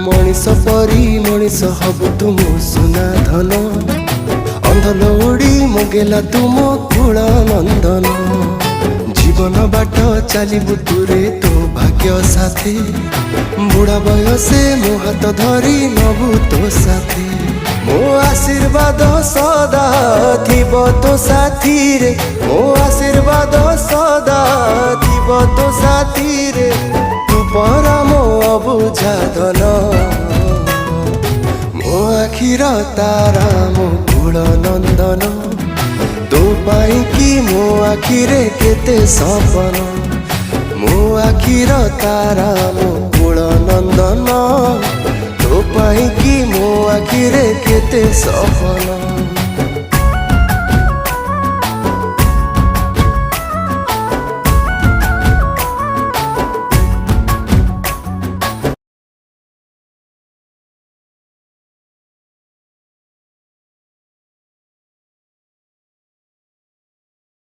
मनीष परी मनीष हबु तुम सुना धन अंधलौड़ी मगेला तुम कुल नंदन जीवन बाट चलबु तुरे तो भाग्य साथी बुढ़ा बयसे मो हाथ धरी नबु तो साथी मो आशीर्वाद सदा थिब तो साथी रे मो आशीर्वाद सदा थिब तो साथी रे तू परम अबुझा धन मो आखिर तारा मो कुल नंदन तो पाई कि मो आखिरे केते सपन मो आखिर तारा मो कुल नंदन तो पाई कि मो आखिरे केते सपन।